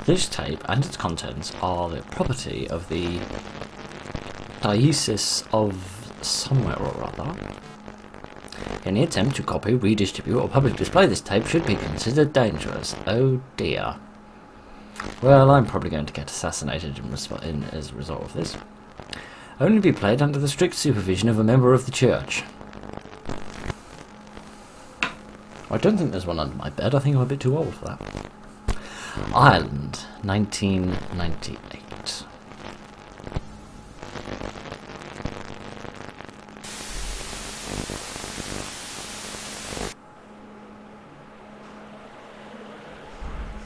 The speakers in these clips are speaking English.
This tape and its contents are the property of the Diocese of somewhere or other. Any attempt to copy, redistribute, or publicly display this tape should be considered dangerous. Oh dear. Well, I'm probably going to get assassinated as a result of this. Only be played under the strict supervision of a member of the church. I don't think there's one under my bed. I think I'm a bit too old for that. Ireland, 1998.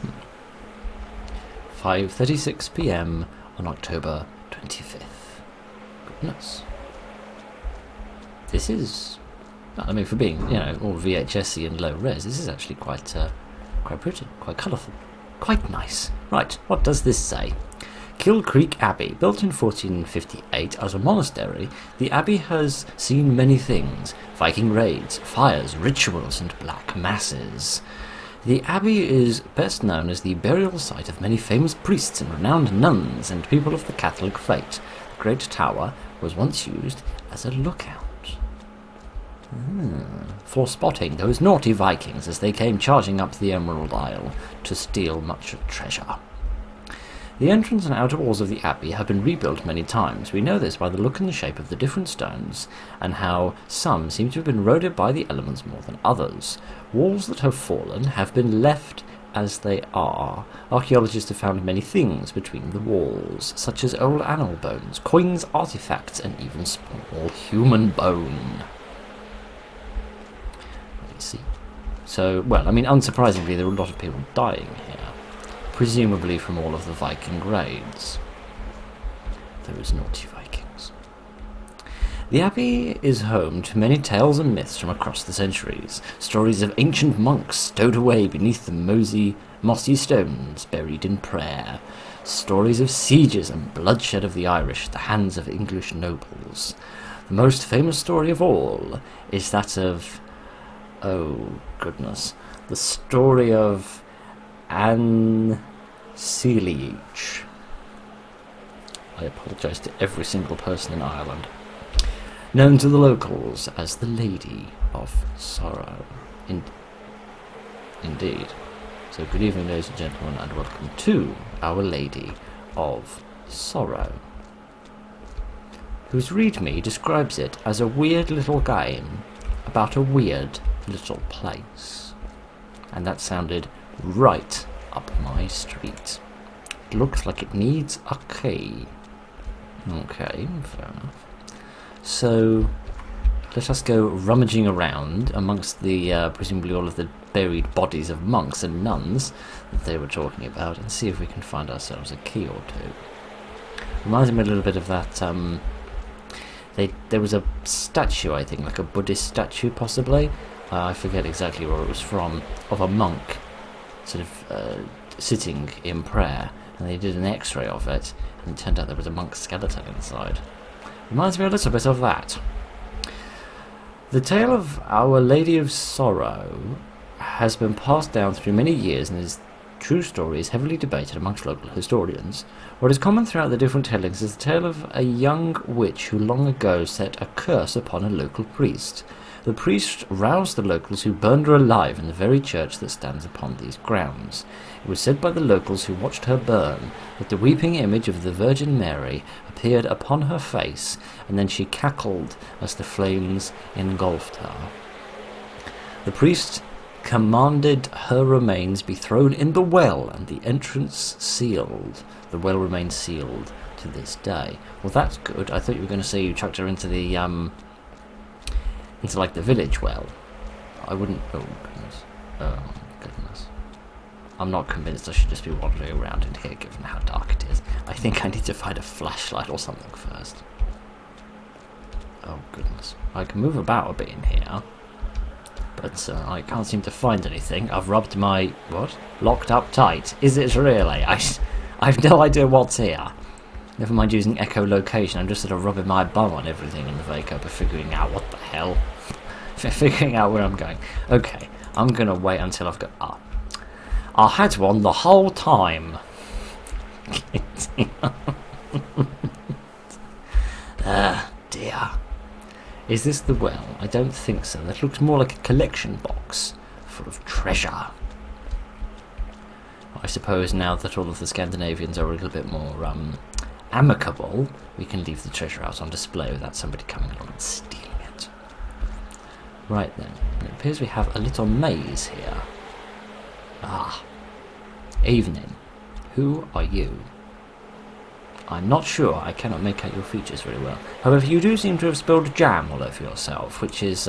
Hmm. 5:36 p.m. on October 25th. Goodness. This is, I mean, for being, you know, all VHS-y and low res, this is actually quite pretty, quite colourful, quite nice. Right, what does this say? Kilcreek Abbey, built in 1458 as a monastery, the abbey has seen many things: Viking raids, fires, rituals, and black masses. The abbey is best known as the burial site of many famous priests and renowned nuns and people of the Catholic faith. The Great Tower was once used as a lookout. For spotting those naughty Vikings as they came charging up the Emerald Isle to steal much treasure. The entrance and outer walls of the abbey have been rebuilt many times. We know this by the look and the shape of the different stones, and how some seem to have been eroded by the elements more than others. Walls that have fallen have been left as they are. Archaeologists have found many things between the walls, such as old animal bones, coins, artifacts, and even small human bone. Let's see. So, well, I mean, unsurprisingly, there are a lot of people dying here. Presumably from all of the Viking raids. Those naughty Vikings. The abbey is home to many tales and myths from across the centuries. Stories of ancient monks stowed away beneath the mossy stones, buried in prayer. Stories of sieges and bloodshed of the Irish at the hands of English nobles. The most famous story of all is that of, oh goodness, the story of Anne Sealiege. I apologise to every single person in Ireland. Known to the locals as the Lady of Sorrow. Indeed. So good evening, ladies and gentlemen, and welcome to Our Lady of Sorrow, whose readme describes it as a weird little game about a weird little place. And that sounded right up my street. It looks like it needs a key. Okay, fair enough. So let us go rummaging around amongst the presumably all of the buried bodies of monks and nuns that they were talking about, and see if we can find ourselves a key or two. Reminds me a little bit of that. There was a statue, I think, like a Buddhist statue, possibly. I forget exactly where it was from, of a monk sort of sitting in prayer, and they did an x-ray of it, and it turned out there was a monk's skeleton inside. Reminds me a little bit of that. The tale of Our Lady of Sorrow has been passed down through many years, and its true story is heavily debated amongst local historians. What is common throughout the different tellings is the tale of a young witch who long ago set a curse upon a local priest. The priest roused the locals, who burned her alive in the very church that stands upon these grounds. It was said by the locals who watched her burn that the weeping image of the Virgin Mary appeared upon her face, and then she cackled as the flames engulfed her. The priest commanded her remains be thrown in the well, and the entrance sealed. The well remains sealed to this day. Well, that's good. I thought you were going to say you chucked her into the into like the village well. I wouldn't. Oh goodness. Oh goodness. I'm not convinced I should just be wandering around in here, given how dark it is. I think I need to find a flashlight or something first. Oh goodness. I can move about a bit in here, but I can't seem to find anything. I've rubbed my... what? Locked up tight. Is it really? I've no idea what's here. Never mind using echolocation, I'm just sort of rubbing my bum on everything in the vape of figuring out what the hell. Figuring out where I'm going. Okay, I'm going to wait until I've got... I had one the whole time. Ah, dear. Is this the well? I don't think so. That looks more like a collection box full of treasure. I suppose now that all of the Scandinavians are a little bit more amicable, we can leave the treasure out on display without somebody coming along and stealing it. Right then, it appears we have a little maze here. Ah, evening. Who are you? I'm not sure, I cannot make out your features very well. However, you do seem to have spilled jam all over yourself, which is,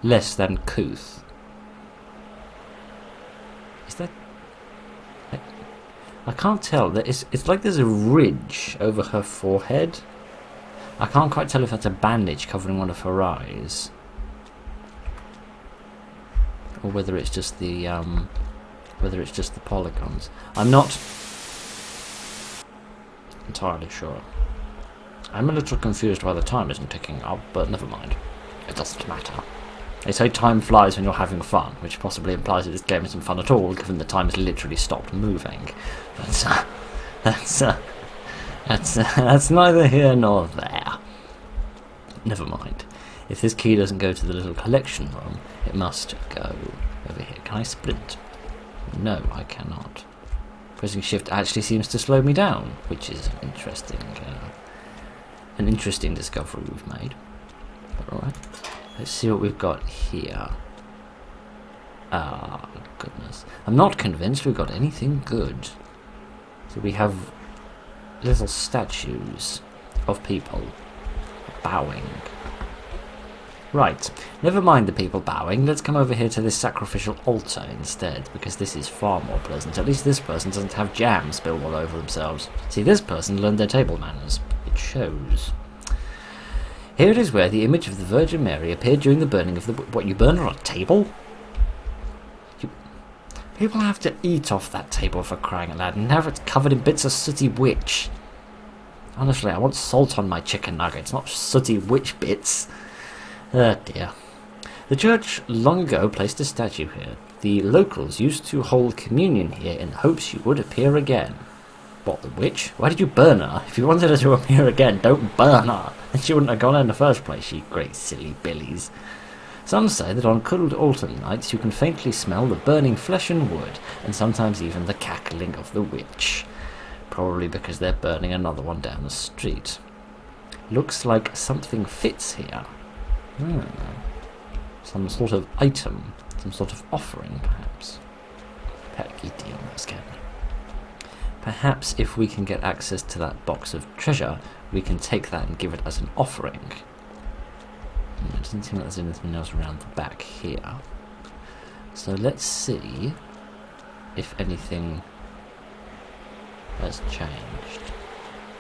less than couth. Is that... I can't tell. It's like there's a ridge over her forehead. I can't quite tell if that's a bandage covering one of her eyes, or whether it's just the polygons. I'm not entirely sure. I'm a little confused why the time isn't ticking up, but never mind. It doesn't matter. They say time flies when you're having fun, which possibly implies that this game isn't fun at all, given the time has literally stopped moving. But that's neither here nor there. Never mind. If this key doesn't go to the little collection room, it must go over here. Can I sprint? No, I cannot. Pressing shift actually seems to slow me down, which is an interesting discovery we've made. But alright. Let's see what we've got here. Ah, goodness. I'm not convinced we've got anything good. So we have little statues of people bowing. Right, never mind the people bowing. Let's come over here to this sacrificial altar instead, because this is far more pleasant. At least this person doesn't have jam spilled all over themselves. See, this person learned their table manners. It shows. Here it is where the image of the Virgin Mary appeared during the burning of the... What, you burn her on a table? People have to eat off that table for crying out loud, and now it's covered in bits of sooty witch. Honestly, I want salt on my chicken nuggets, not sooty witch bits. Oh dear. The church long ago placed a statue here. The locals used to hold communion here in hopes she would appear again. What, the witch? Why did you burn her? If you wanted her to appear again, don't burn her. Then she wouldn't have gone in the first place, you great silly billies. Some say that on cold autumn nights you can faintly smell the burning flesh and wood, and sometimes even the cackling of the witch. Probably because they're burning another one down the street. Looks like something fits here. Some sort of item, some sort of offering, perhaps. Perhaps if we can get access to that box of treasure, we can take that and give it as an offering. It doesn't seem like there's anything else around the back here. So let's see if anything has changed.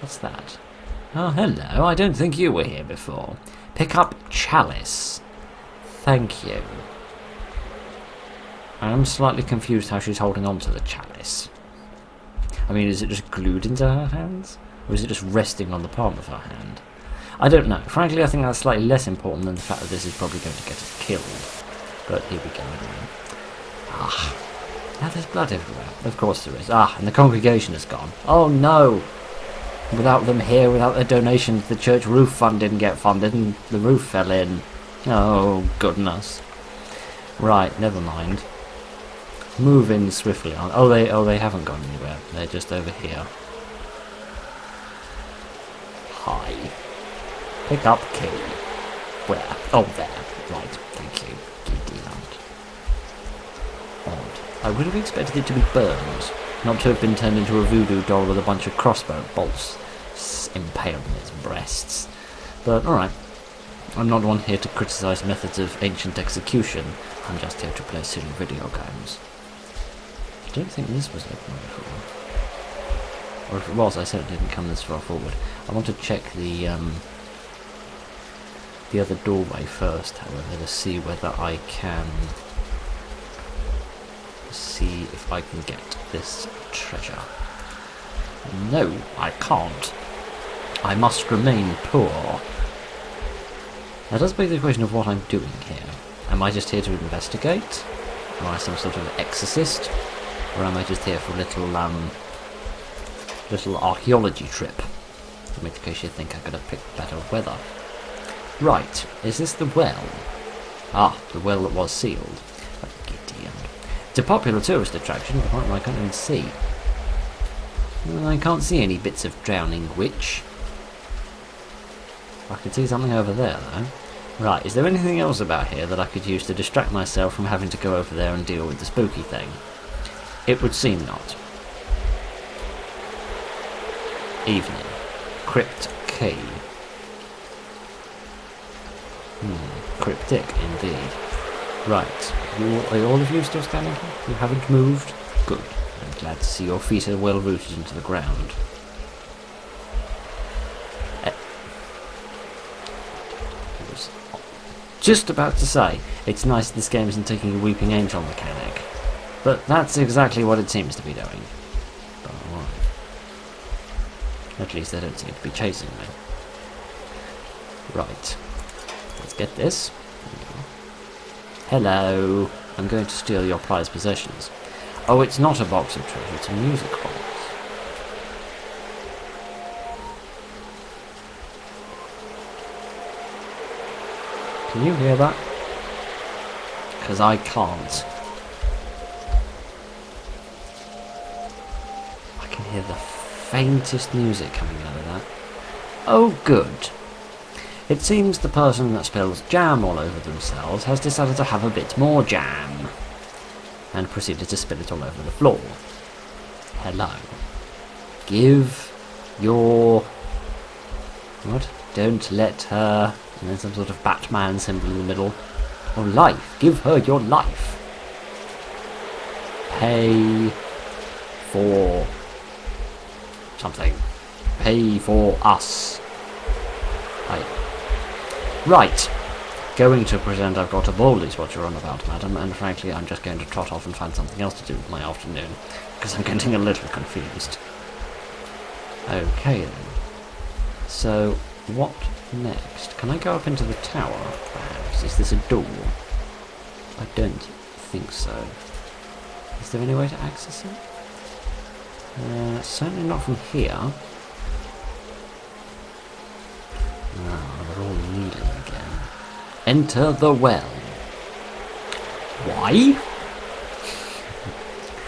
What's that? Oh, hello. I don't think you were here before. Pick up chalice. Thank you. I'm slightly confused how she's holding on to the chalice. I mean, is it just glued into her hands? Or is it just resting on the palm of her hand? I don't know. Frankly, I think that's slightly less important than the fact that this is probably going to get us killed. But here we go anyway. Ah. Now there's blood everywhere. Of course there is. Ah, and the congregation is gone. Oh no! Without them here, without their donations, the church roof fund didn't get funded and the roof fell in. Oh, goodness. Right, never mind. Moving swiftly on. Oh, they haven't gone anywhere. They're just over here. Hi. Pick up key. Where? Oh, there. Right, thank you. Odd. I would have expected it to be burned, not to have been turned into a voodoo doll with a bunch of crossbow bolts impaled in its breasts. But, alright. I'm not one here to criticise methods of ancient execution. I'm just here to play silly video games. I don't think this was open before. Or if it was, I certainly didn't come this far forward. I want to check the other doorway first, however, to see whether I can see if I can get this treasure. No, I can't. I must remain poor. That does beg the question of what I'm doing here. Am I just here to investigate? Am I some sort of exorcist? Or am I just here for a little little archaeology trip. In case you think I could have picked better weather. Right, is this the well? Ah, the well that was sealed. Oh, Gideon. It's a popular tourist attraction, but I can't even see. Well, I can't see any bits of drowning witch. I can see something over there, though. Right, is there anything else about here that I could use to distract myself from having to go over there and deal with the spooky thing? It would seem not. Evening. Crypt key. Cryptic indeed. Right, are all of you still standing here? You haven't moved? Good. I'm glad to see your feet are well rooted into the ground. I was just about to say, it's nice that this game isn't taking a Weeping Angel mechanic, but that's exactly what it seems to be doing. But alright. At least they don't seem to be chasing me. Right. Let's get this. Hello. I'm going to steal your prized possessions. Oh, it's not a box of treasure, it's a music box. Can you hear that? Because I can't. I can hear the faintest music coming out of that. Oh, good. It seems the person that spills jam all over themselves has decided to have a bit more jam, and proceeded to spill it all over the floor. Hello. Give your... What? Don't let her... And there's some sort of Batman symbol in the middle. Oh, life. Give her your life. Pay for... something. Pay for us. Right. Going to pretend I've got a ball is what you're on about, madam, and frankly I'm just going to trot off and find something else to do with my afternoon, because I'm getting a little confused. Okay then. So, what next? Can I go up into the tower, perhaps? Is this a door? I don't think so. Is there any way to access it? Certainly not from here. Ah, they're all kneeling again. Enter the well. Why?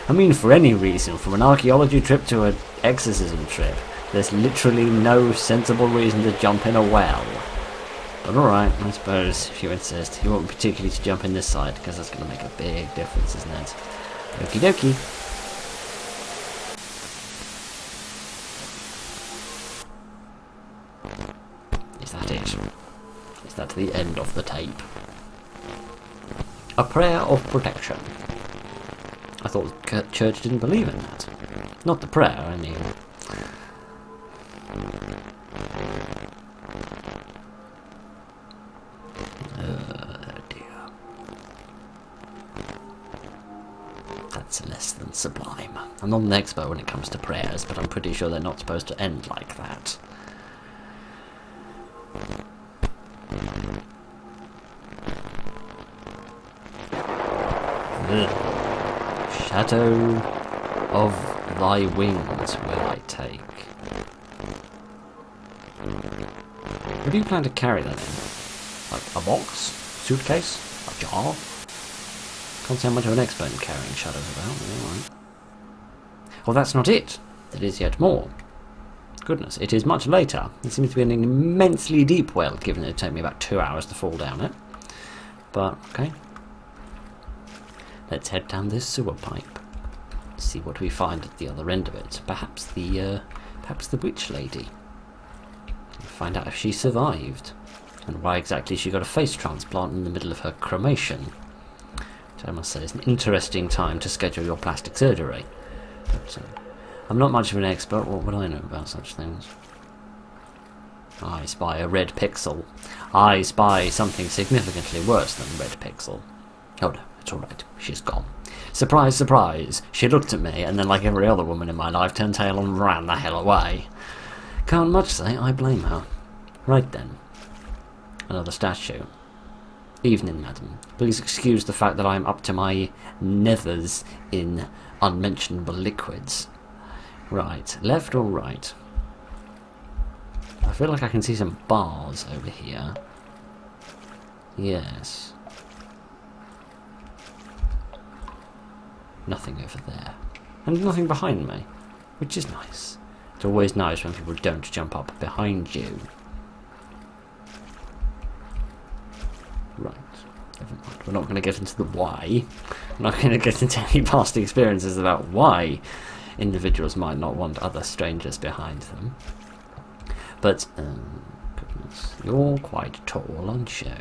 I mean, for any reason, from an archaeology trip to an exorcism trip, there's literally no sensible reason to jump in a well. But alright, I suppose, if you insist. You want particularly to jump in this side, because that's going to make a big difference, isn't it? Okie dokie. Is that it? Is that the end of the tape? A prayer of protection. I thought the church didn't believe in that. Not the prayer, I mean. Oh dear. That's less than sublime. I'm not an expert when it comes to prayers, but I'm pretty sure they're not supposed to end like that. Shadow of thy wings will I take. What do you plan to carry that in? Like a box? Suitcase? A jar? Can't say I'm much of an expert in carrying shadows about, but alright. Well, that's not it. There is yet more. Goodness, it is much later. It seems to be an immensely deep well, given it took me about 2 hours to fall down it. But, okay. Let's head down this sewer pipe. See what we find at the other end of it. Perhaps the witch lady. Find out if she survived. And why exactly she got a face transplant in the middle of her cremation. Which I must say is an interesting time to schedule your plastic surgery. But, I'm not much of an expert. What would I know about such things? I spy a red pixel. I spy something significantly worse than red pixel. Oh no, it's alright. She's gone. Surprise, surprise. She looked at me and then, like every other woman in my life, turned tail and ran the hell away. Can't much say I blame her. Right then. Another statue. Evening, madam. Please excuse the fact that I am up to my nethers in unmentionable liquids. Right, left or right? I feel like I can see some bars over here. Yes. Nothing over there. And nothing behind me, which is nice. It's always nice when people don't jump up behind you. Right, never mind. We're not going to get into the why. We're not going to get into any past experiences about why individuals might not want other strangers behind them. But, goodness, you're quite tall, aren't you?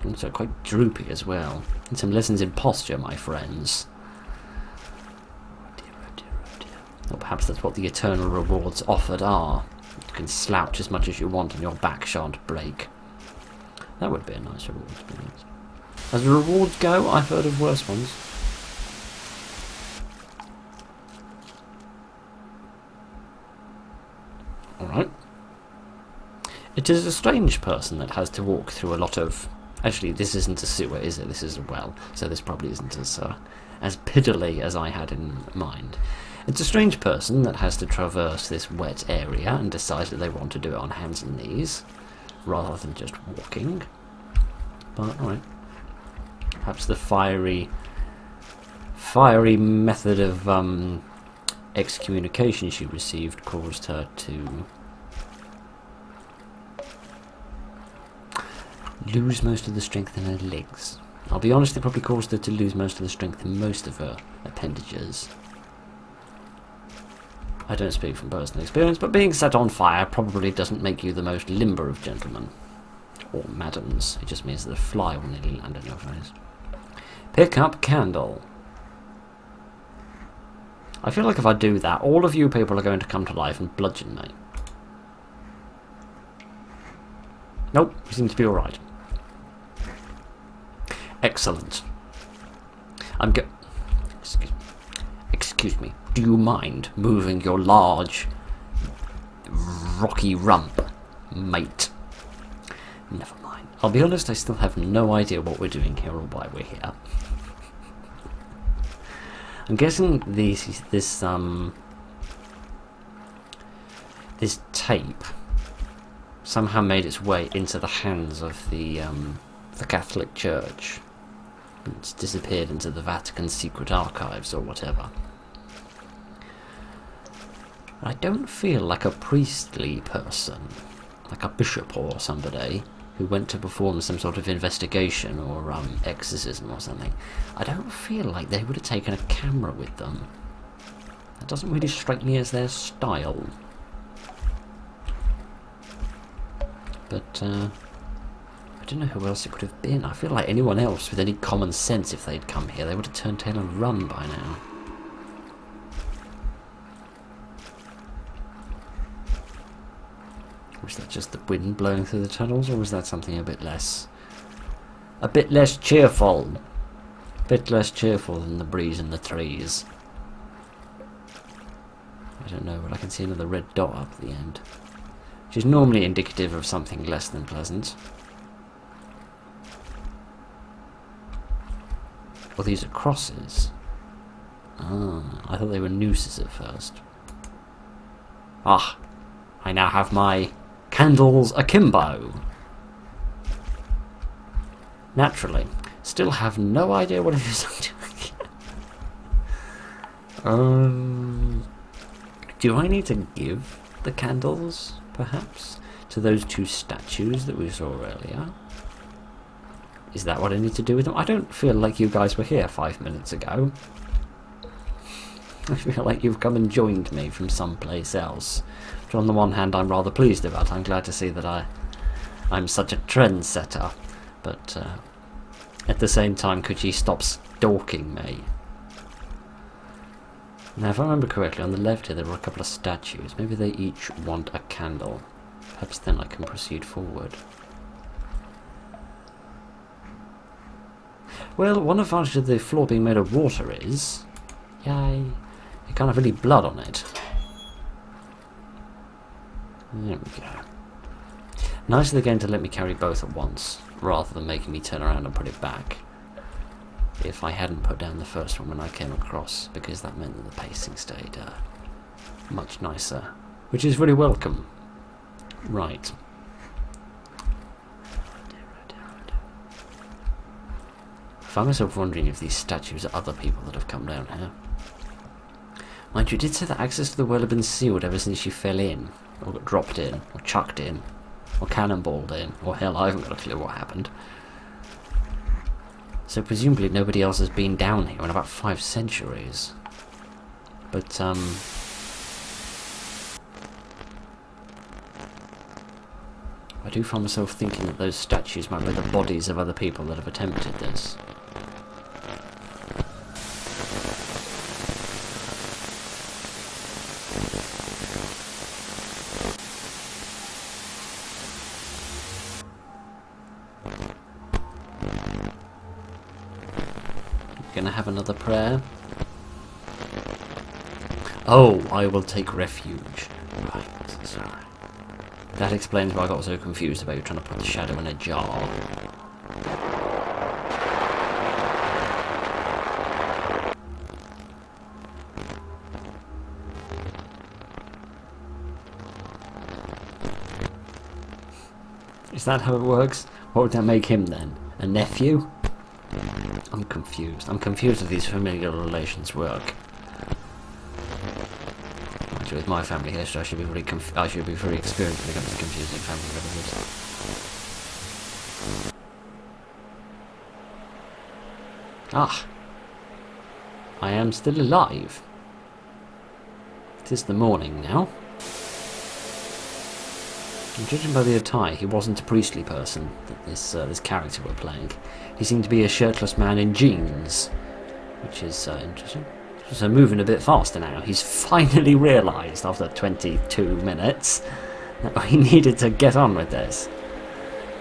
Also quite droopy as well. And some lessons in posture, my friends. Oh dear, oh dear, oh dear. Or perhaps that's what the eternal rewards offered are. You can slouch as much as you want and your back shan't break. That would be a nice reward experience. As the rewards go, I've heard of worse ones. Alright. It is a strange person that has to walk through a lot of... Actually, this isn't a sewer, is it? This is a well, so this probably isn't as piddly as I had in mind. It's a strange person that has to traverse this wet area and decide that they want to do it on hands and knees, rather than just walking. But, alright. Perhaps the fiery method of excommunication she received caused her to lose most of the strength in her legs. I'll be honest, it probably caused her to lose most of the strength in most of her appendages. I don't speak from personal experience, but being set on fire probably doesn't make you the most limber of gentlemen. Or madams. It just means that a fly will nearly land on your face. Pick up candle. I feel like if I do that, all of you people are going to come to life and bludgeon me. Nope, we seem to be alright. Excellent. Excuse me. Do you mind moving your large, rocky rump, mate? Never mind. I'll be honest, I still have no idea what we're doing here or why we're here. I'm guessing this tape somehow made its way into the hands of the Catholic Church. It's disappeared into the Vatican secret archives or whatever. I don't feel like a priestly person, like a bishop or somebody who went to perform some sort of investigation or exorcism or something. I don't feel like they would have taken a camera with them. That doesn't really strike me as their style. But I don't know who else it would have been. I feel like anyone else with any common sense, if they'd come here, they would have turned tail and run by now. Was that just the wind blowing through the tunnels, or was that something a bit less cheerful? A bit less cheerful than the breeze in the trees. I don't know, but I can see another red dot up at the end, which is normally indicative of something less than pleasant. Well, these are crosses. Ah, I thought they were nooses at first. Ah, I now have my candles akimbo. Naturally. Still have no idea what it is I'm doing. Do I need to give the candles, perhaps, to those two statues that we saw earlier? Is that what I need to do with them? I don't feel like you guys were here 5 minutes ago. I feel like you've come and joined me from someplace else. Which on the one hand I'm rather pleased about. I'm glad to see that I'm such a trendsetter. But at the same time, could ye stop stalking me? Now if I remember correctly, on the left here there were a couple of statues. Maybe they each want a candle. Perhaps then I can proceed forward. Well, one advantage of the floor being made of water is... Yay! You can't have any blood on it. There we go. Nice of the game to let me carry both at once, rather than making me turn around and put it back. if I hadn't put down the first one when I came across, because that meant that the pacing stayed much nicer, which is really welcome. Right. I find myself wondering if these statues are other people that have come down here. Mind you, did say that access to the well had been sealed ever since she fell in, or got dropped in, or chucked in, or cannonballed in, or hell, I haven't got a clue what happened. So presumably nobody else has been down here in about 5 centuries. But, I do find myself thinking that those statues might be the bodies of other people that have attempted this. Gonna have another prayer? Oh, I will take refuge. Right, sorry. That explains why I got so confused about you trying to put the shadow in a jar. Is that how it works? What would that make him then? A nephew? I'm confused. I'm confused if these familial relations work. Actually, with my family history, I should be very experienced when it comes to confusing family relatives. Ah, I am still alive. It is the morning now. And judging by the attire, he wasn't a priestly person that this character we're playing. He seemed to be a shirtless man in jeans, which is interesting. So moving a bit faster now. He's finally realised after 22 minutes that he needed to get on with this.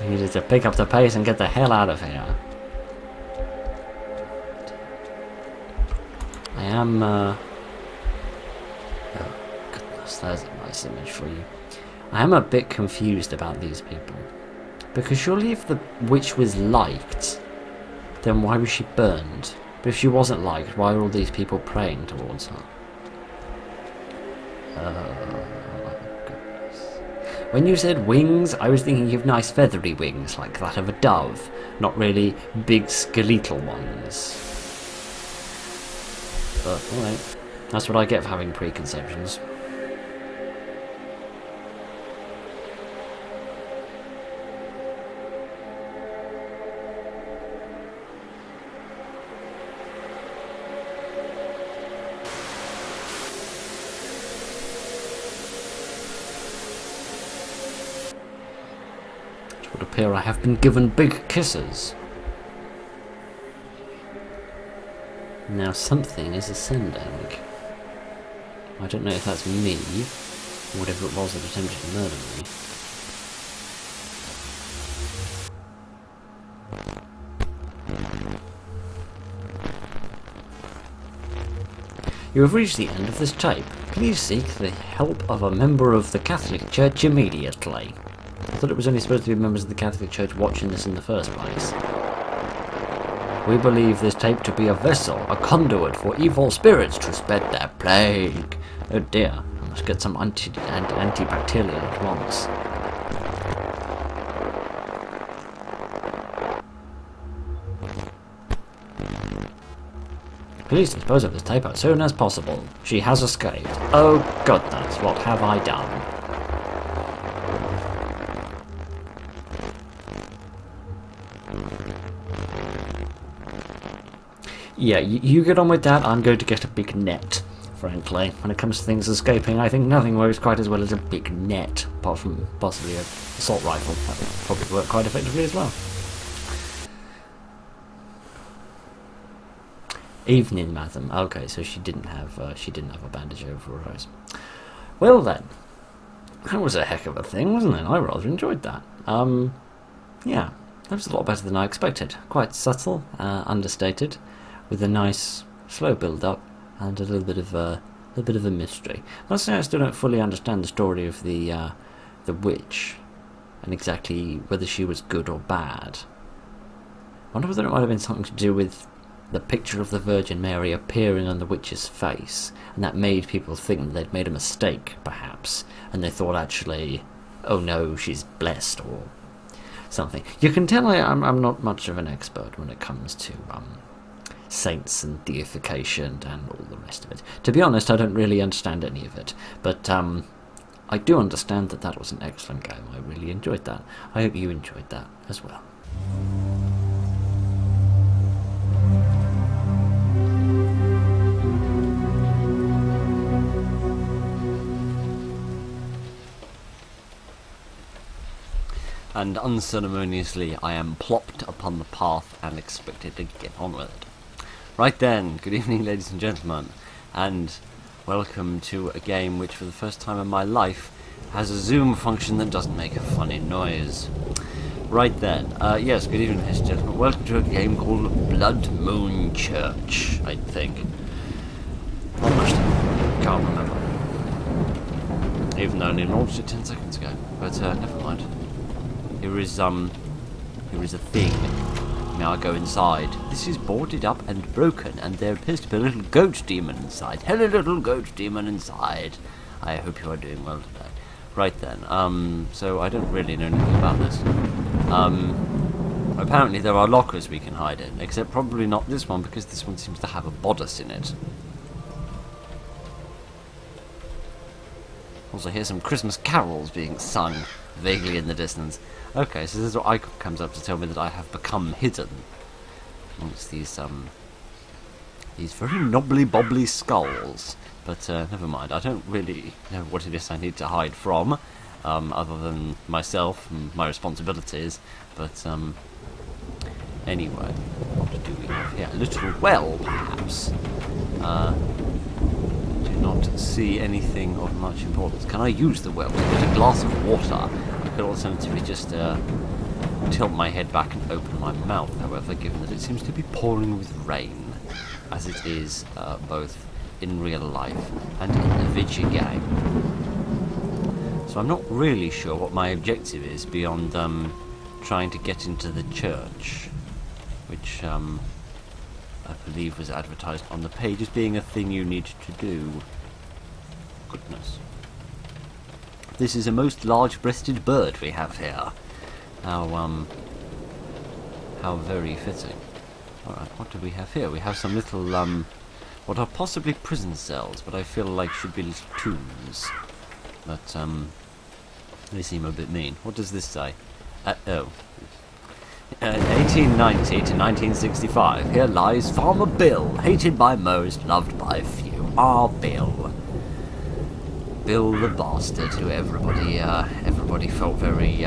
He needed to pick up the pace and get the hell out of here. I am. Oh goodness, there's a nice image for you. I am a bit confused about these people. Because surely if the witch was liked, then why was she burned? But if she wasn't liked, why are all these people praying towards her? Goodness. When you said wings, I was thinking of nice feathery wings, like that of a dove. Not really big skeletal ones. But, alright. That's what I get for having preconceptions. It would appear I have been given big kisses. Now something is ascending. I don't know if that's me, or whatever it was that attempted to murder me. You have reached the end of this tape. Please seek the help of a member of the Catholic Church immediately. I thought it was only supposed to be members of the Catholic Church watching this in the first place. We believe this tape to be a vessel, a conduit for evil spirits to spread their plague. Oh dear, I must get some antibacterial at once. Please dispose of this tape as soon as possible. She has escaped. Oh goodness, what have I done? Yeah, you get on with that. I'm going to get a big net, frankly. When it comes to things escaping, I think nothing works quite as well as a big net, apart from possibly an assault rifle. That would probably work quite effectively as well. Evening, madam. Okay, so she didn't have a bandage over her eyes. Well then, that was a heck of a thing, wasn't it? I rather enjoyed that. Yeah, that was a lot better than I expected. Quite subtle, understated, with a nice slow build-up and a little bit of a mystery. Let's say I still don't fully understand the story of the witch and exactly whether she was good or bad. I wonder whether it might have been something to do with the picture of the Virgin Mary appearing on the witch's face, and that made people think that they'd made a mistake, perhaps, and they thought actually, oh no, she's blessed, or something. You can tell I'm not much of an expert when it comes to saints and deification and all the rest of it. To be honest, I don't really understand any of it, but I do understand that that was an excellent game. I really enjoyed that. I hope you enjoyed that as well. And unceremoniously I am plopped upon the path and expected to get on with it. Right then, good evening ladies and gentlemen, and welcome to a game which for the first time in my life has a zoom function that doesn't make a funny noise. Right then, yes, good evening ladies and gentlemen, welcome to a game called Blood Moon Church, I think. Not much time, can't remember. Even though I only launched it 10 seconds ago, but never mind. Here is a thing. Now I go inside. This is boarded up and broken, and there appears to be a little goat demon inside. Hello, little goat demon inside. I hope you are doing well today. Right then, so I don't really know anything about this. Apparently there are lockers we can hide in, except probably not this one, because this one seems to have a bodice in it. Also hear some Christmas carols being sung vaguely in the distance. Okay, so this is what icon comes up to tell me that I have become hidden amongst these very knobbly bobbly skulls. But never mind, I don't really know what it is I need to hide from, other than myself and my responsibilities. But anyway, what do we have here? A little well, perhaps. Do not see anything of much importance. Can I use the well to get a glass of water? I could alternatively just tilt my head back and open my mouth, however, given that it seems to be pouring with rain, as it is both in real life and in the video game. So I'm not really sure what my objective is beyond trying to get into the church, which I believe was advertised on the page as being a thing you need to do. Goodness. This is a most large-breasted bird we have here. How very fitting. Alright, what do we have here? We have some little, what are possibly prison cells, but I feel like should be little tombs. But, they seem a bit mean. What does this say? 1890 to 1965, here lies Farmer Bill, hated by most, loved by few. Ah, Bill. Bill the bastard, who everybody felt very,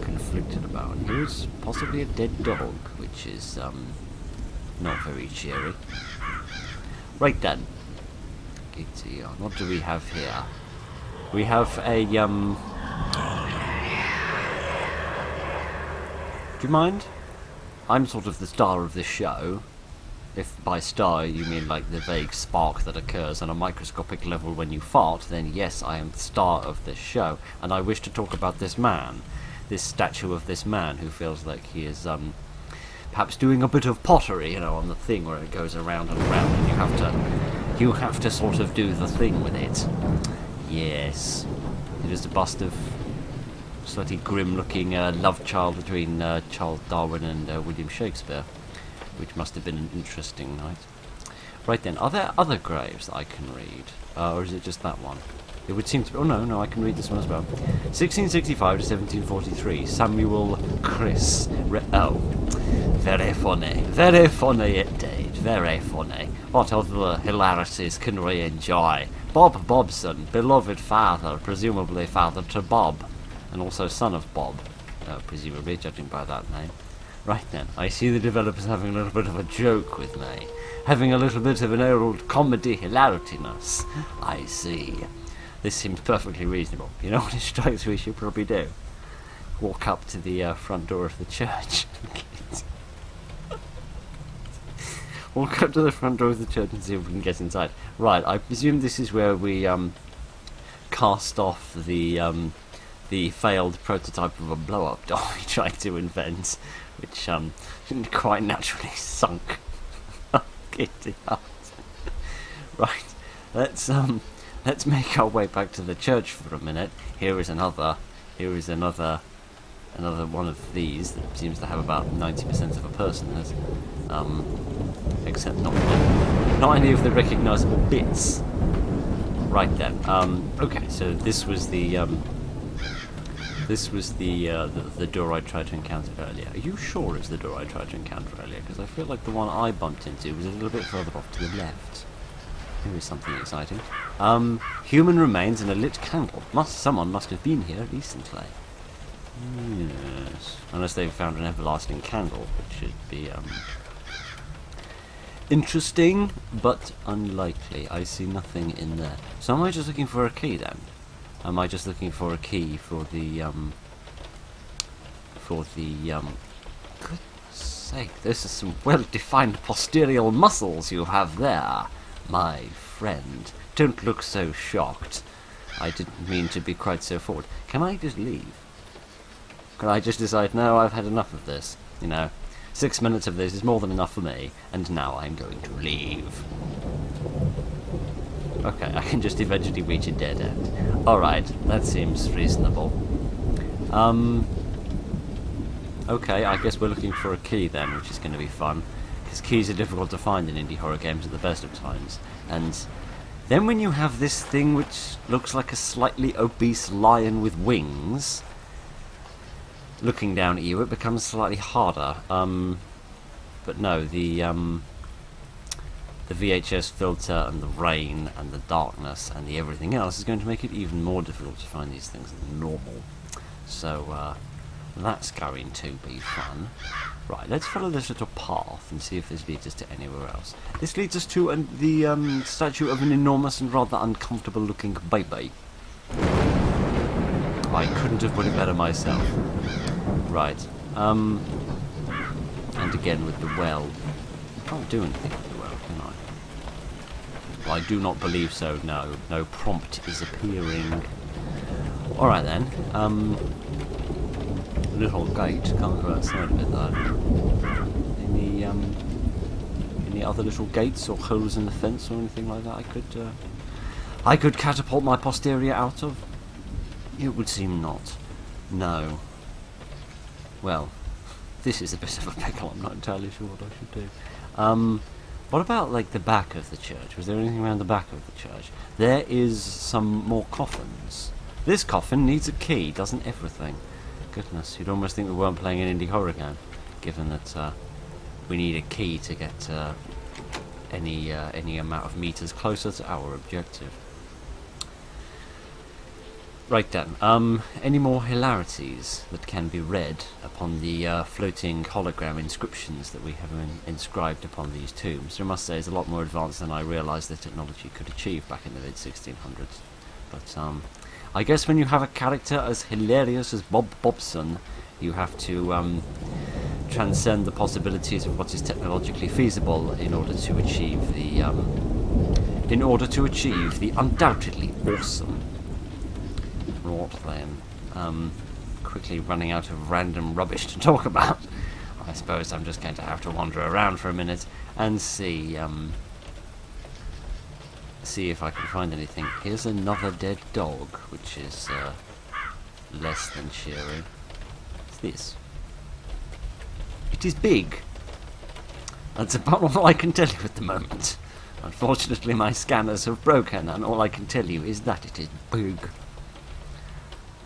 conflicted about. Here's possibly a dead dog, which is, not very cheery. Right then. What do we have here? We have a, do you mind? I'm sort of the star of this show. If by star you mean like the vague spark that occurs on a microscopic level when you fart, then yes, I am the star of this show. And I wish to talk about this man. This statue of this man who feels like he is, perhaps doing a bit of pottery, you know, on the thing where it goes around and around and you have to sort of do the thing with it. Yes. It is a bust of slightly grim-looking love child between Charles Darwin and William Shakespeare, which must have been an interesting night. Right then, are there other graves that I can read? Or is it just that one? It would seem to be... Oh, no, I can read this one as well. 1665 to 1743, Samuel Chris... very funny indeed, very funny. What other hilarities can we enjoy? Bob Bobson, beloved father, presumably father to Bob, and also son of Bob, presumably, judging by that name. Right then, I see the developers having a little bit of a joke with me, having a little bit of an old comedy hilarityness. I see. This seems perfectly reasonable. You know what it strikes me we should probably do? Walk up to the front door of the church. Walk up to the front door of the church and see if we can get inside. Right, I presume this is where we cast off the failed prototype of a blow-up doll we tried to invent which quite naturally sunk. Kitty hut. Right, let's make our way back to the church for a minute. Here is another one of these that seems to have about 90% of a person has, except not any of the recognisable bits. Right then. Okay, so this was the door I tried to encounter earlier. Are you sure it's the door I tried to encounter earlier? Because I feel like the one I bumped into was a little bit further off to the left. Here is something exciting. Human remains and a lit candle. Someone must have been here recently. Yes. Unless they've found an everlasting candle, which should be interesting, but unlikely. I see nothing in there. So am I just looking for a key then? Am I just looking for a key for the goodness sake, this is some well-defined posterior muscles you have there, my friend. Don't look so shocked. I didn't mean to be quite so forward. Can I just leave? Can I just decide, no, I've had enough of this, you know? 6 minutes of this is more than enough for me, and now I'm going to leave. Okay, I can just eventually reach a dead end. Alright, that seems reasonable. Okay, I guess we're looking for a key then, which is going to be fun. Because keys are difficult to find in indie horror games at the best of times. And then when you have this thing which looks like a slightly obese lion with wings looking down at you, it becomes slightly harder. But no, the VHS filter and the rain and the darkness and the everything else is going to make it even more difficult to find these things than normal. So that's going to be fun. Right, let's follow this little path and see if this leads us to anywhere else. This leads us to the statue of an enormous and rather uncomfortable looking baby. I couldn't have put it better myself. Right, and again with the well. I can't do anything with the well, can I? I do not believe so, no. No prompt is appearing. Alright then, little gate, can't go outside of it though. Any other little gates or holes in the fence or anything like that I could catapult my posterior out of? It would seem not. No. Well, this is a bit of a pickle, I'm not entirely sure what I should do. What about, like, the back of the church? Was there anything around the back of the church? There is some more coffins. This coffin needs a key, doesn't everything? Goodness, you'd almost think we weren't playing an indie horror game, given that we need a key to get any amount of meters closer to our objective. Right then, any more hilarities that can be read upon the floating hologram inscriptions that we have inscribed upon these tombs? I must say it's a lot more advanced than I realised the technology could achieve back in the mid-1600s. But I guess when you have a character as hilarious as Bob Bobson, you have to transcend the possibilities of what is technologically feasible in order to achieve the undoubtedly awesome. Right then, quickly running out of random rubbish to talk about. I suppose I'm just going to have to wander around for a minute and see if I can find anything. Here's another dead dog, which is less than cheery. What's this? It is big. That's about all I can tell you at the moment. Unfortunately, my scanners have broken, and all I can tell you is that it is big.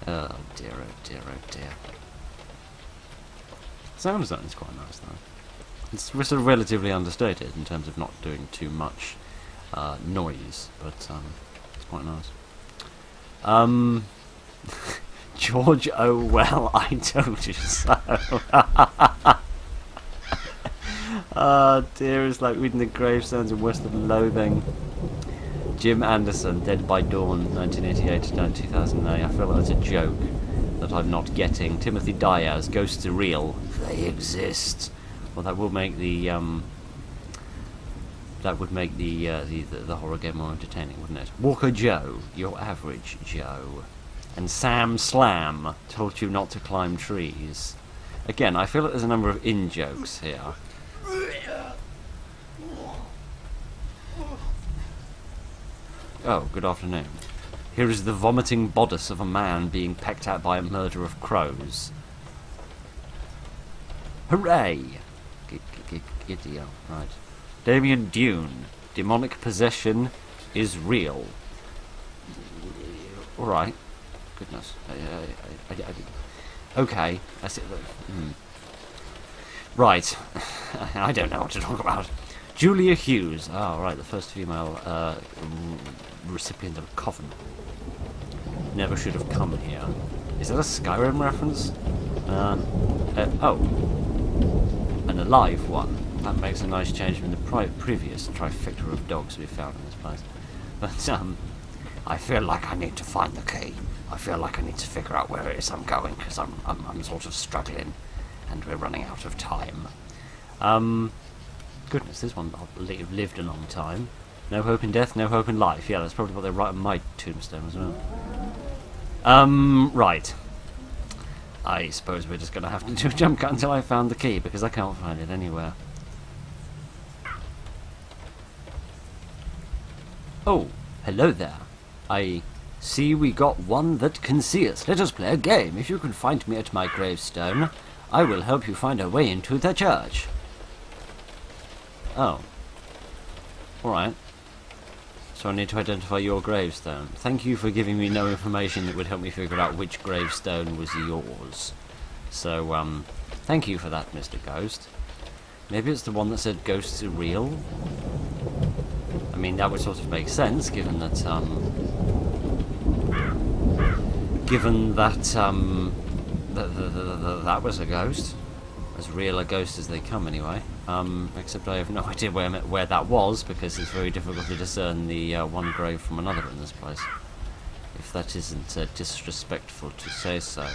Oh dear, oh dear, oh dear. Sound design is quite nice though. It's sort of relatively understated in terms of not doing too much noise, but it's quite nice. George Orwell, I told you so. Oh dear, it's like reading the gravestones in West of Loathing. Jim Anderson, Dead by Dawn, 1988 to 2008. I feel like that's a joke that I'm not getting. Timothy Diaz, Ghosts Are Real. They exist. Well, that will make the horror game more entertaining, wouldn't it? Walker Joe, Your Average Joe, and Sam Slam, Told You Not to Climb Trees. Again, I feel like there's a number of in-jokes here. Oh, good afternoon. Here is the vomiting bodice of a man being pecked at by a murder of crows. Hooray! Giddy up, right. Damien Dune. Demonic possession is real. Alright. Goodness. Okay. I see. Right. I don't know what to talk about. Julia Hughes. Oh, right. The first female recipient of a coffin. Never should have come here. Is that a Skyrim reference? Oh. An alive one. That makes a nice change from the previous trifecta of dogs we found in this place. But, I feel like I need to find the key. I feel like I need to figure out where it is I'm going, because I'm sort of struggling, and we're running out of time. Goodness, this one lived a long time. No hope in death, no hope in life. Yeah, that's probably what they write on my tombstone as well. Right. I suppose we're just going to have to do a jump cut until I found the key, because I can't find it anywhere. Oh, hello there. I see we got one that can see us. Let us play a game. If you can find me at my gravestone, I will help you find a way into the church. Oh. Alright. So I need to identify your gravestone. Thank you for giving me no information that would help me figure out which gravestone was yours. So, thank you for that, Mr. Ghost. Maybe it's the one that said ghosts are real? I mean, that would sort of make sense, given that, that was a ghost. As real a ghost as they come, anyway. Except I have no idea where that was, because it's very difficult to discern the one grave from another in this place. If that isn't disrespectful to say so.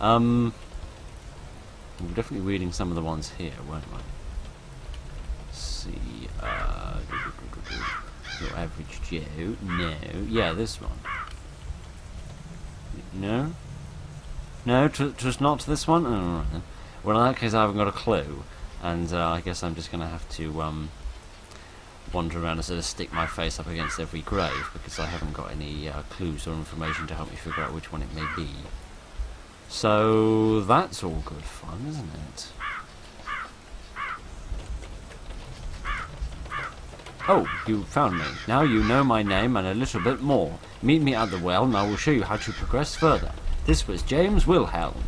We're definitely reading some of the ones here, weren't we? Let's see. Your average Joe. No. Yeah, this one. No? No, it was not this one? Oh, right then. Well, in that case, I haven't got a clue. And I guess I'm just going to have to wander around and sort of stick my face up against every grave, because I haven't got any clues or information to help me figure out which one it may be. So, that's all good fun, isn't it? Oh, you found me. Now you know my name and a little bit more. Meet me at the well and I will show you how to progress further. This was James Wilhelm.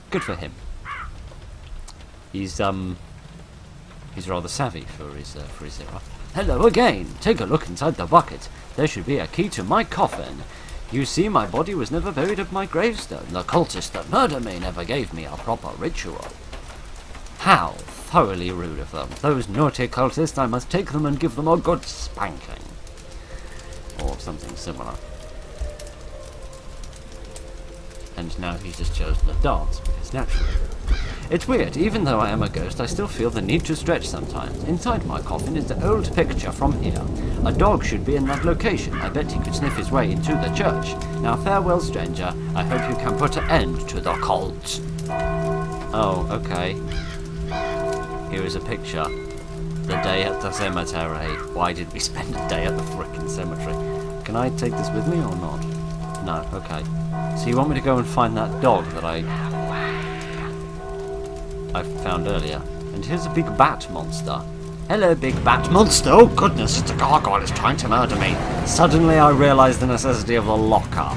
Good for him. He's rather savvy for his era. Hello again. Take a look inside the bucket. There should be a key to my coffin. You see, my body was never buried at my gravestone. The cultists that murdered me never gave me a proper ritual. How thoroughly rude of them. Those naughty cultists, I must take them and give them a good spanking. Or something similar. And now he's just chosen to dance, because naturally. It's weird, even though I am a ghost, I still feel the need to stretch sometimes. Inside my coffin is the old picture from here. A dog should be in that location. I bet he could sniff his way into the church. Now farewell, stranger. I hope you can put an end to the cult. Oh, okay. Here is a picture. The day at the cemetery. Why did we spend a day at the frickin' cemetery? Can I take this with me or not? No, okay. So you want me to go and find that dog that I found earlier. And here's a big bat monster. Hello, big bat monster! Oh goodness, it's a gargoyle, it's trying to murder me. Suddenly I realised the necessity of the locker.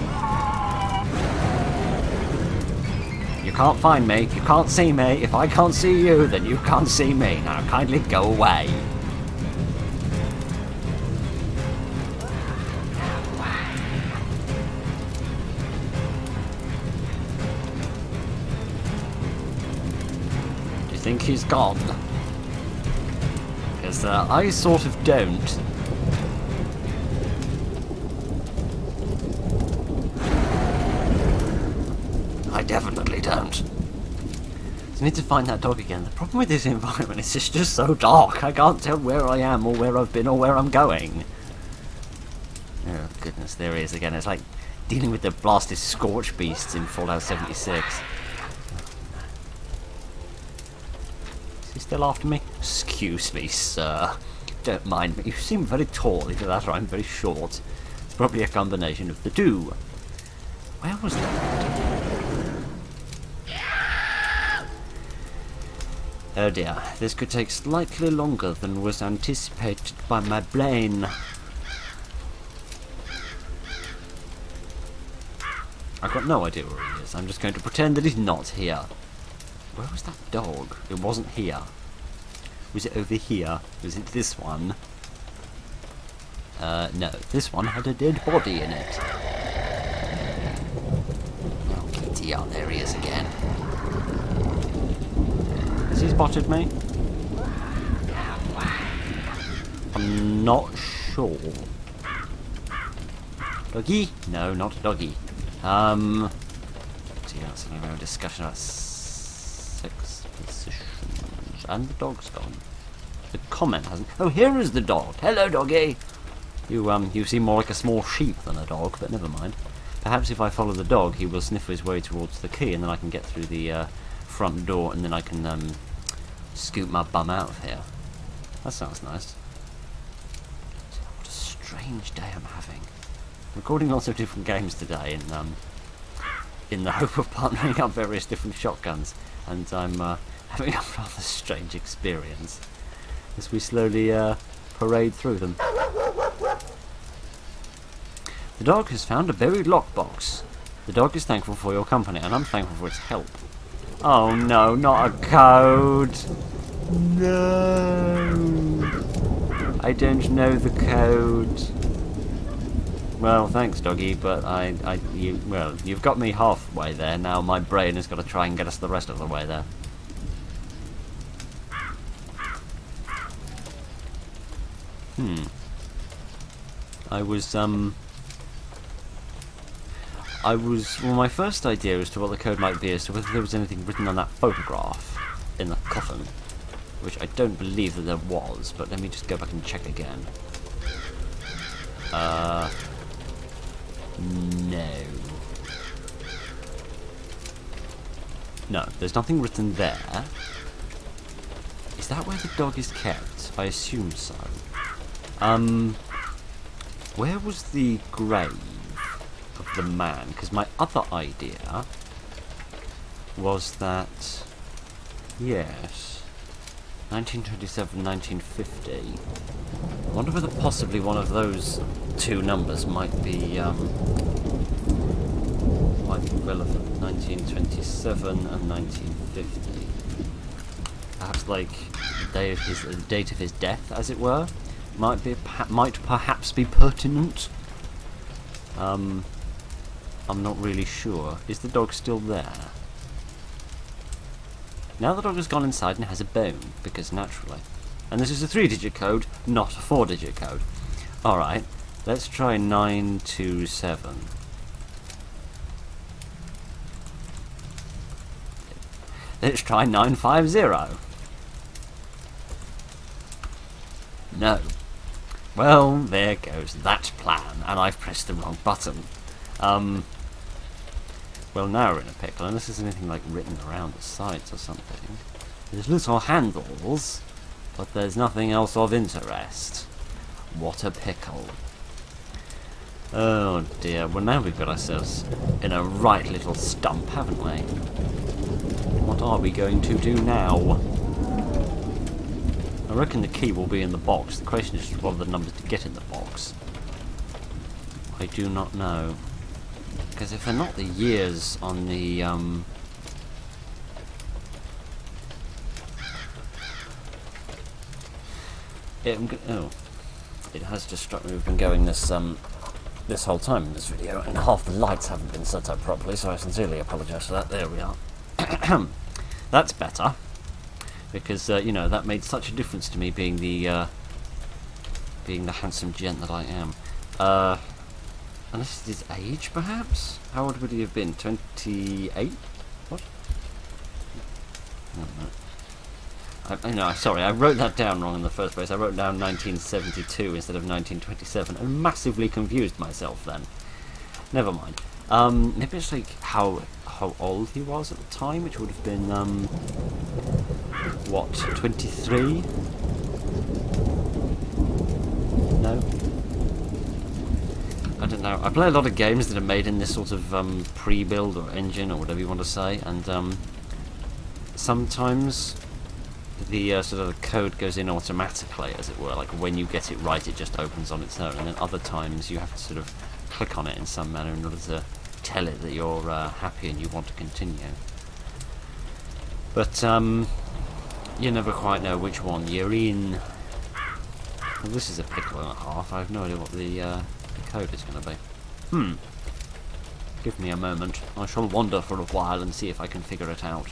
You can't find me, you can't see me. If I can't see you, then you can't see me. Now kindly go away. Do you think he's gone? Because I sort of don't. I definitely don't. So I need to find that dog again. The problem with this environment is it's just so dark. I can't tell where I am or where I've been or where I'm going. Oh goodness, there he is again. It's like dealing with the blasted Scorch Beasts in Fallout 76. Is he still after me? Excuse me, sir. Don't mind me. You seem very tall, either that or I'm very short. It's probably a combination of the two. Where was that? Oh dear, this could take slightly longer than was anticipated by my brain. I've got no idea where he is. I'm just going to pretend that he's not here. Where was that dog? It wasn't here. Was it over here? Was it this one? No. This one had a dead body in it. Oh, Kitty, oh, there he is again. Has he spotted me? I'm not sure. Doggy? No, not a doggy. Gee, that's something about a discussion about sex positions. And the dog's gone. The comment hasn't. Oh, here is the dog. Hello, doggy. You seem more like a small sheep than a dog, but never mind. Perhaps if I follow the dog, he will sniff his way towards the key, and then I can get through the front door, and then I can scoot my bum out of here. That sounds nice. What a strange day I'm having. Recording lots of different games today, in the hope of partnering up various different shotguns, and I'm having a rather strange experience as we slowly parade through them. The dog has found a buried lockbox. The dog is thankful for your company, and I'm thankful for its help. Oh no, not a code! No! I don't know the code. Well, thanks, doggy, but you've got me halfway there. Now my brain has got to try and get us the rest of the way there. Well, my first idea as to what the code might be as to whether there was anything written on that photograph in the coffin, which I don't believe that there was, but let me just go back and check again. No. No, there's nothing written there. Is that where the dog is kept? I assume so. Where was the grave of the man? Because my other idea was that, yes, 1927, 1950. I wonder whether possibly one of those two numbers might be relevant. 1927 and 1950. Perhaps like the date of his death, as it were, might perhaps be pertinent. I'm not really sure. Is the dog still there? Now the dog has gone inside and has a bone, because naturally. And this is a 3-digit code, not a 4-digit code. Alright, let's try 927. Let's try 950. No. Well, there goes that plan, and I've pressed the wrong button. Well, now we're in a pickle, unless there's anything like written around the sides or something. There's little handles, but there's nothing else of interest. What a pickle. Oh dear, well now we've got ourselves in a right little stump, haven't we? What are we going to do now? I reckon the key will be in the box. The question is just what are the numbers to get in the box. I do not know. Because if they're not the years on the it has just struck me we've been going this this whole time in this video, and half the lights haven't been set up properly, so I sincerely apologise for that. There we are. That's better, because you know, that made such a difference to me being the handsome gent that I am. Unless it is age, perhaps? How old would he have been? 28? What? I know, sorry, I wrote that down wrong in the first place. I wrote down 1972 instead of 1927 and massively confused myself then. Never mind. Maybe it's like how old he was at the time, which would have been what, 23? No. I don't know. I play a lot of games that are made in this sort of pre-build or engine or whatever you want to say, and sometimes the sort of the code goes in automatically, as it were. Like when you get it right, it just opens on its own, and then other times you have to sort of click on it in some manner in order to tell it that you're happy and you want to continue. But you never quite know which one you're in. Well, this is a pickle and a half. I have no idea what the code is going to be. Give me a moment. I shall wander for a while and see if I can figure it out.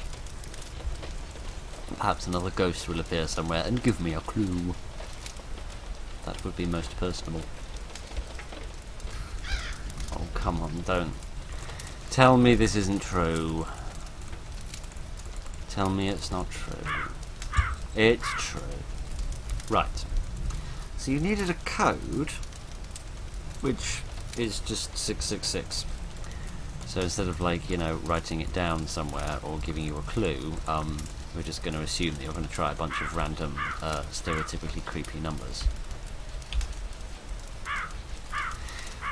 Perhaps another ghost will appear somewhere and give me a clue. That would be most personable. Oh, come on, don't. Tell me this isn't true. Tell me it's not true. It's true. Right. So you needed a code, which is just 666. So instead of, like, you know, writing it down somewhere or giving you a clue, we're just going to assume that you're going to try a bunch of random, stereotypically creepy numbers.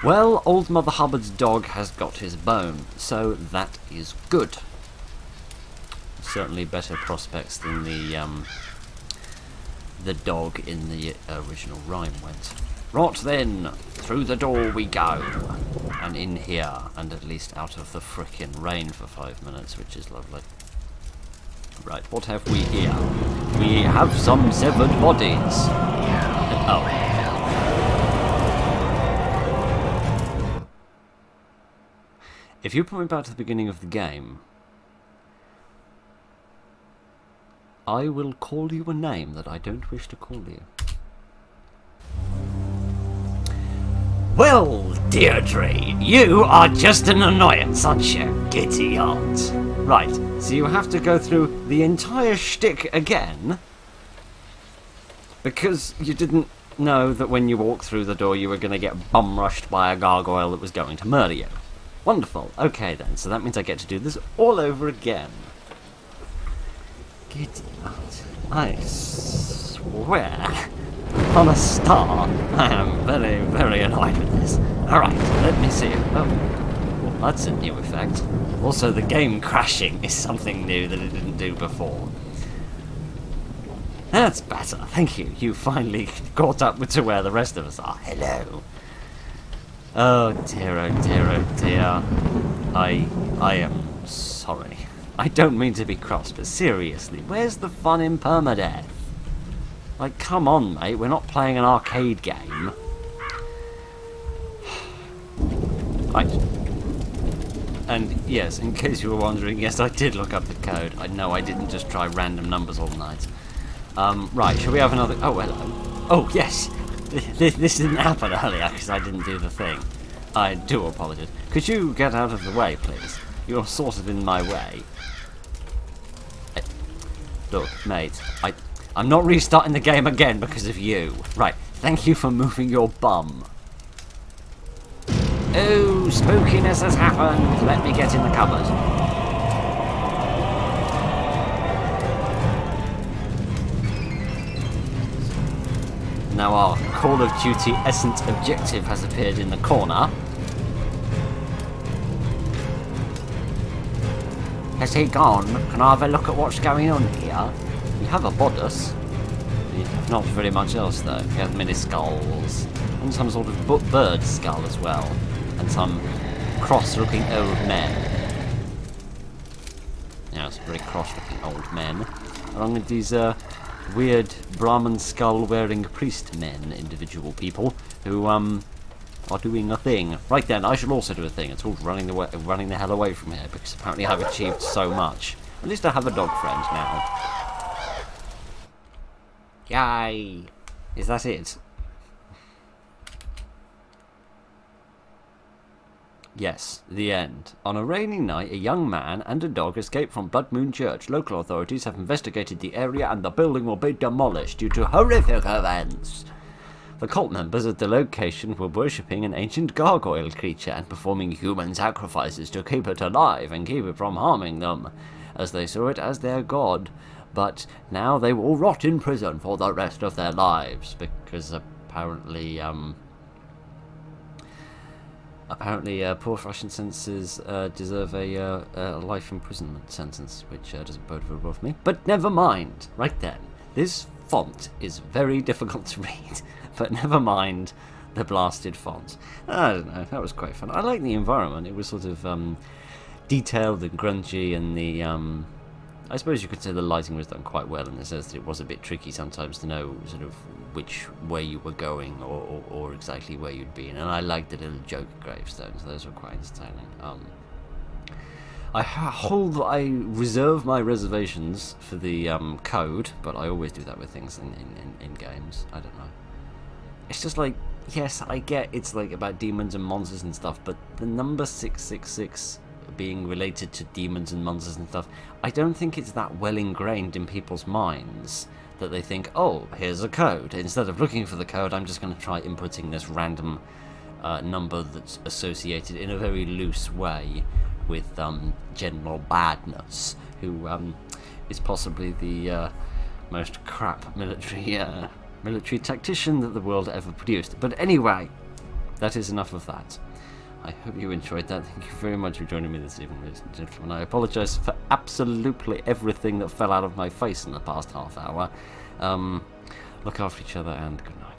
Well, old Mother Hubbard's dog has got his bone, so that is good. Certainly better prospects than the dog in the original rhyme went. Right then, through the door we go, and in here, and at least out of the frickin' rain for 5 minutes, which is lovely. Right, what have we here? We have some severed bodies. Oh. If you put me back to the beginning of the game, I will call you a name that I don't wish to call you. Well, Deirdre, you are just an annoyance, aren't you, giddy aunt? Right, so you have to go through the entire shtick again because you didn't know that when you walked through the door you were going to get bum-rushed by a gargoyle that was going to murder you. Wonderful. Okay then, so that means I get to do this all over again. Giddy aunt, I swear on a star, I am very, very annoyed with this. Alright, let me see. Oh, well, that's a new effect. Also, the game crashing is something new that it didn't do before. That's better, thank you. You finally caught up to where the rest of us are. Hello. Oh dear, oh dear, oh dear. I am sorry. I don't mean to be cross, but seriously, where's the fun in permadeath? Like, come on, mate, we're not playing an arcade game. Right. And yes, in case you were wondering, yes, I did look up the code. I know I didn't just try random numbers all night. Right, shall we have another... Oh, hello. Oh, yes. This didn't happen earlier because I didn't do the thing. I do apologise. Could you get out of the way, please? You're sort of in my way. Look, mate, I'm not restarting the game again because of you. Right, thank you for moving your bum. Oh, spookiness has happened. Let me get in the cupboard. Now our Call of Duty Essence objective has appeared in the corner. Has he gone? Can I have a look at what's going on here? We have a bodice. We have not very much else though. We have many skulls. And some sort of bird skull as well. And some cross-looking old men. Yes, very cross-looking old men. Along with these weird Brahmin skull-wearing priest men, individual people, who are doing a thing. Right then, I shall also do a thing. It's called running the hell away from here, because apparently I've achieved so much. At least I have a dog friend now. Yay! Is that it? Yes, the end. On a rainy night, a young man and a dog escaped from Blood Moon Church. Local authorities have investigated the area and the building will be demolished due to horrific events. The cult members at the location were worshipping an ancient gargoyle creature and performing human sacrifices to keep it alive and keep it from harming them, as they saw it as their god. But now they will rot in prison for the rest of their lives, because apparently poor Russian censors deserve a life imprisonment sentence, which doesn't bode very well for me. But never mind. Right then, this font is very difficult to read, but never mind the blasted font. I don't know, that was quite fun. I like the environment. It was sort of detailed and grungy, and the I suppose you could say the lighting was done quite well in the sense that it was a bit tricky sometimes to know sort of which way you were going or exactly where you'd been. And I liked the little joke gravestones; those were quite entertaining. I reserve my reservations for the code, but I always do that with things in games. I don't know. It's just like, yes, I get it's like about demons and monsters and stuff, but the number 666 being related to demons and monsters and stuff, I don't think it's that well ingrained in people's minds that they think, oh, here's a code. Instead of looking for the code, I'm just going to try inputting this random number that's associated in a very loose way with General Badness, who is possibly the most crap military tactician that the world ever produced. But anyway, that is enough of that. I hope you enjoyed that. Thank you very much for joining me this evening, ladies and gentlemen. I apologise for absolutely everything that fell out of my face in the past half hour. Look after each other, and good night.